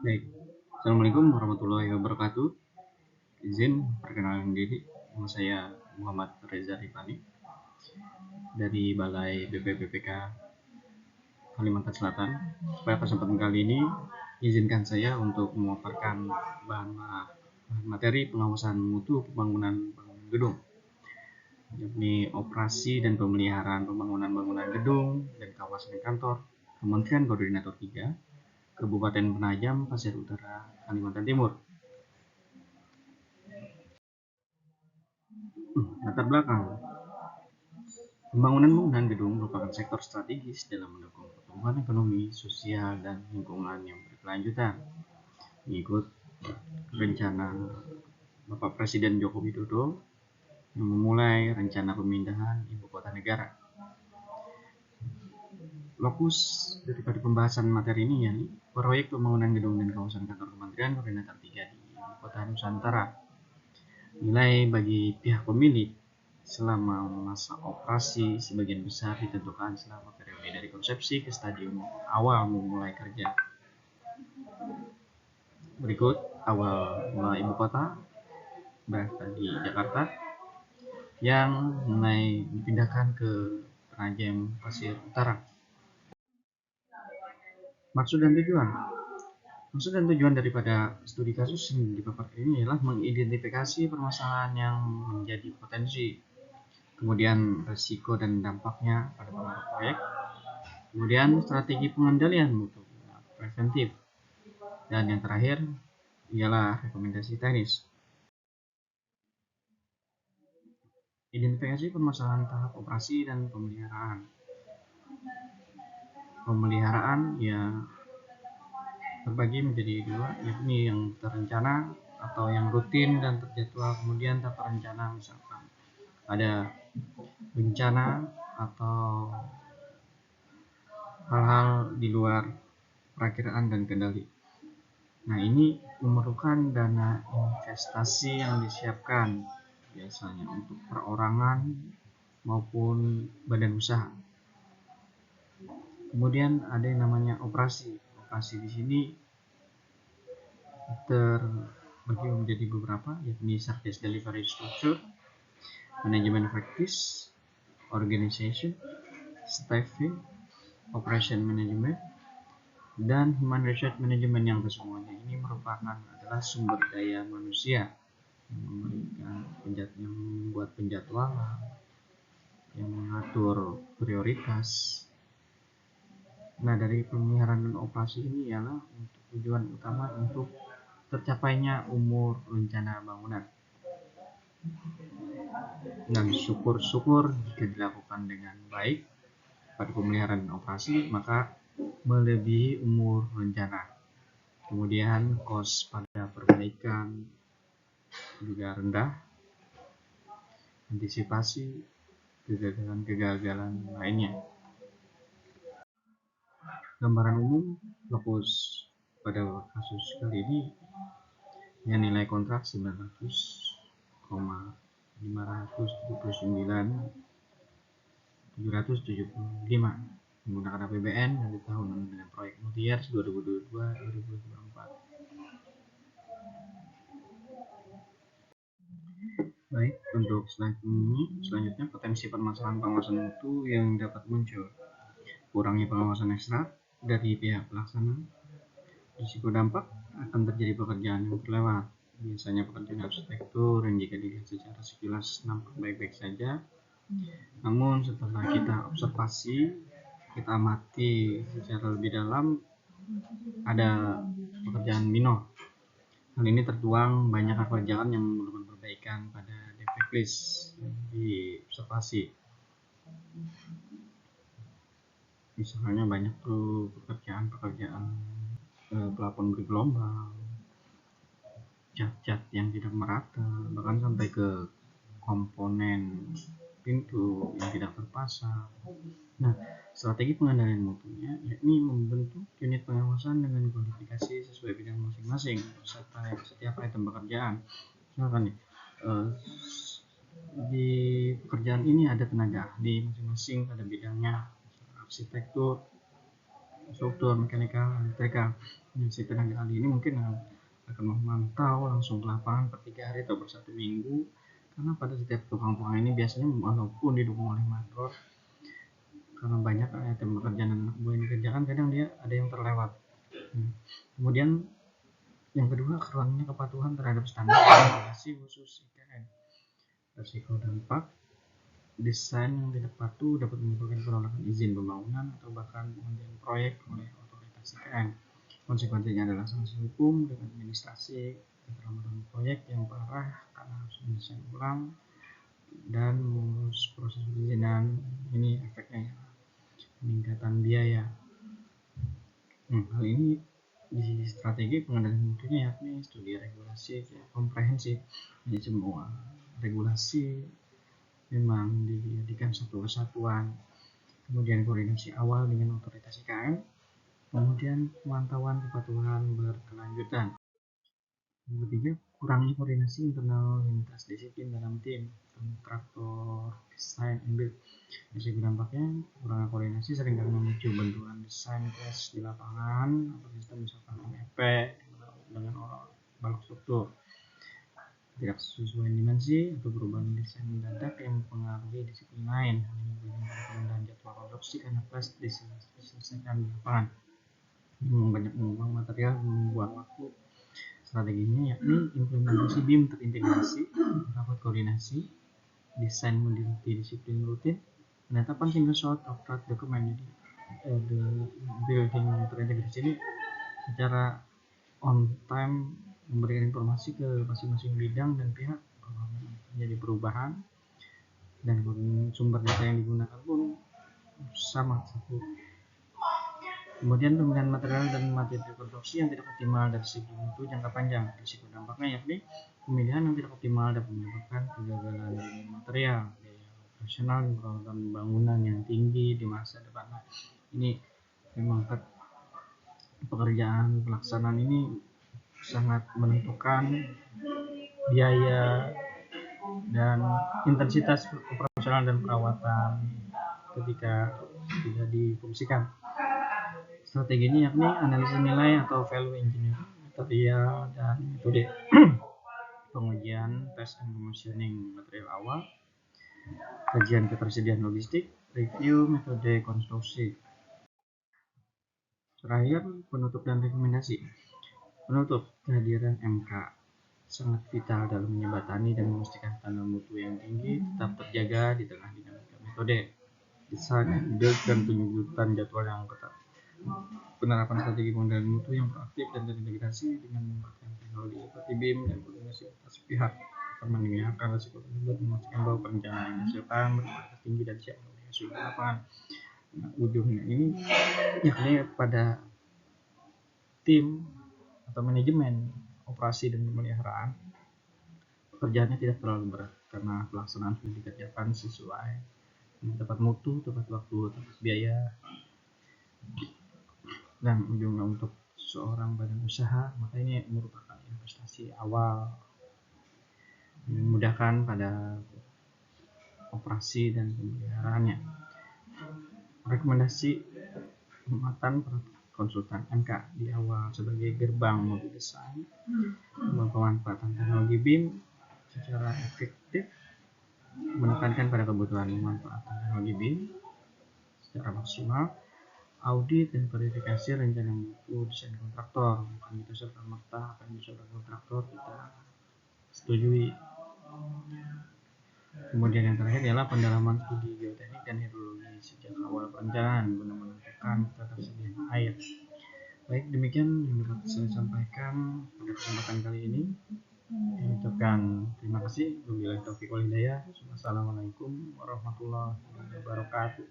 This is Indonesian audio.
Baik, Assalamualaikum warahmatullahi wabarakatuh. Izin perkenalan diri, nama saya Muhammad Reza Rifani dari Balai BPPPK Kalimantan Selatan. Pada kesempatan kali ini, izinkan saya untuk memaparkan bahan materi pengawasan mutu pembangunan gedung, yakni operasi dan pemeliharaan pembangunan bangunan gedung dan kawasan kantor Kementerian Koordinator 3, Kabupaten Penajam Pasir Utara, Kalimantan Timur. Latar belakang: pembangunan bangunan gedung merupakan sektor strategis dalam mendukung pertumbuhan ekonomi, sosial, dan lingkungan yang berkelanjutan. Mengikut rencana Bapak Presiden Joko Widodo yang memulai rencana pemindahan ibu kota negara. Lokus daripada pembahasan materi ini yakni proyek pembangunan gedung dan kawasan kantor Kementerian Koordinator 3 di ibu kota Nusantara. Nilai bagi pihak pemilik selama masa operasi sebagian besar ditentukan selama periode dari konsepsi ke stadium awal memulai kerja. Berikut awal mula ibu kota berada di Jakarta yang mulai dipindahkan ke Penajam Pasir Utara. Maksud dan tujuan daripada studi kasus yang dipaparkan ini adalah mengidentifikasi permasalahan yang menjadi potensi, kemudian risiko dan dampaknya pada pengaruh proyek, kemudian strategi pengendalian mutu preventif, dan yang terakhir ialah rekomendasi teknis. Identifikasi permasalahan tahap operasi dan pemeliharaan. Pemeliharaan ya terbagi menjadi dua, yakni yang terencana atau yang rutin dan terjadwal, kemudian tak terencana, misalkan ada bencana atau hal-hal di luar perakiraan dan kendali. Nah, ini memerlukan dana investasi yang disiapkan biasanya untuk perorangan maupun badan usaha. Kemudian ada yang namanya operasi. Operasi di sini terbagi menjadi beberapa, yakni Service Delivery Structure, Management Practice, Organization, Staffing, Operation Management, dan Human Resource Management, yang kesemuanya ini merupakan adalah sumber daya manusia yang membuat penjadwalan, yang mengatur prioritas. Nah, dari pemeliharaan dan operasi ini ialah untuk tujuan utama untuk tercapainya umur rencana bangunan. Dan syukur-syukur jika dilakukan dengan baik pada pemeliharaan dan operasi, maka melebihi umur rencana. Kemudian kos pada perbaikan juga rendah. Antisipasi kegagalan lainnya. Gambaran umum lokus pada kasus kali ini yang nilai kontrak 900,579,775 menggunakan APBN dari tahun dengan proyek Mutiara 2022-2024. Baik, untuk selanjutnya potensi permasalahan pengawasan mutu yang dapat muncul: kurangnya pengawasan ekstra dari pihak pelaksana, risiko dampak akan terjadi pekerjaan yang terlewat. Biasanya pekerjaan arsitektur yang jika dilihat secara sekilas nampak baik-baik saja, namun setelah kita observasi, kita amati secara lebih dalam, ada pekerjaan minor. Hal ini tertuang banyak pekerjaan yang memerlukan perbaikan pada defect list di observasi. Misalnya banyak tuh pekerjaan plafon bergelombang, cat-cat yang tidak merata, bahkan sampai ke komponen pintu yang tidak terpasang. Nah, strategi pengendalian mutunya yakni membentuk unit pengawasan dengan kualifikasi sesuai bidang masing-masing serta setiap item pekerjaan. Misalkan nih, di pekerjaan ini ada tenaga ahli masing-masing pada bidangnya, arsitektur, struktur, mekanikal, elektrikal. Si tenaga ahli ini mungkin akan memantau langsung ke lapangan per 3 hari atau per 1 minggu, karena pada setiap tukang ini biasanya walaupun didukung oleh makro, karena banyak item pekerjaan yang boleh dikerjakan, kadang dia ada yang terlewat. Kemudian yang kedua, kurangnya kepatuhan terhadap standar regulasi khusus IKN. Risiko dampak desain yang tidak patuh dapat menimbulkan penolakan izin pembangunan atau bahkan penghentian proyek oleh otoritas IKN. Konsekuensinya adalah sanksi hukum dengan administrasi, keterlambatan proyek yang parah karena harus mendesain ulang dan mengurus proses perizinan. Ini efeknya ya, peningkatan biaya. Hal ini di strategi pengendalian mutunya yakni studi regulasi komprehensif. Jadi semua regulasi memang dijadikan satu kesatuan, kemudian koordinasi awal dengan otoritas IKN, kemudian pemantauan kepatuhan berkelanjutan. Yang ketiga, kurangnya koordinasi internal lintas disiplin dalam tim, kontraktor, desain, and build. Risiko dampaknya, kurangnya koordinasi seringkali memicu benturan desain tes di lapangan atau sistem misalkan MEP dengan balok struktur tidak sesuai dimensi atau perubahan desain mendadak yang mempengaruhi disiplin lain. Hal ini penundaan jadwal produksi karena tes diselesaikan di lapangan. Banyak membuang material, membuang waktu. Strateginya yakni implementasi BIM terintegrasi, rapat koordinasi, desain multidisiplin rutin, penetapan single source of truth document. Jadi building terintegrasi ini secara on time memberikan informasi ke masing-masing bidang dan pihak menjadi perubahan, dan sumber data yang digunakan pun sama satu. Kemudian pemilihan material dan materi produksi yang tidak optimal dari segi mutu jangka panjang. Risiko dampaknya yakni pemilihan yang tidak optimal dapat menyebabkan kegagalan material, biaya operasional, dan perawatan bangunan yang tinggi di masa depan. Nah, ini memang pekerjaan pelaksanaan ini sangat menentukan biaya dan intensitas operasional dan perawatan ketika tidak difungsikan. Strateginya yakni analisis nilai atau value engineering, material dan metode pengujian, test and commissioning material awal, kajian ketersediaan logistik, review metode konstruksi. Terakhir, penutup dan rekomendasi. Penutup, kehadiran MK sangat vital dalam menjembatani dan memastikan standar mutu yang tinggi tetap terjaga di tengah dinamika metode, desain, build, dan penyusunan jadwal yang ketat. Penerapan strategi pengendalian mutu yang proaktif dan terintegrasi dengan menggunakan teknologi seperti BIM dan koordinasi atas pihak akan meningkatkan risiko tersebut, memastikan bahwa perencanaan yang dihasilkan berkualitas tinggi dan siap menghasilkan di lapangan. Nah, ujungnya ini yakni pada tim atau manajemen operasi dan pemeliharaan, pekerjaannya tidak terlalu berat karena pelaksanaan sudah dikerjakan sesuai tepat mutu, tepat waktu, tepat biaya, dan ujungnya untuk seorang badan usaha, maka ini merupakan investasi awal memudahkan pada operasi dan pemeliharaannya. Rekomendasi penguatan konsultan MK di awal sebagai gerbang multi desain, pemanfaatan teknologi BIM secara efektif, menekankan pada kebutuhan pemanfaatan teknologi BIM secara maksimal, audit dan verifikasi rencana mutu desain kontraktor. Bukan itu serta-merta apa yang diusulkan kontraktor kita setujui. Kemudian yang terakhir adalah pendalaman studi geoteknik dan hidrologi sejak awal perencanaan guna menentukan ketersediaan air. Baik, demikian yang dapat saya sampaikan pada kesempatan kali ini. Saya ucapkan terima kasih. Wabillahi taufiq wal hidayah. Wassalamualaikum warahmatullahi wabarakatuh.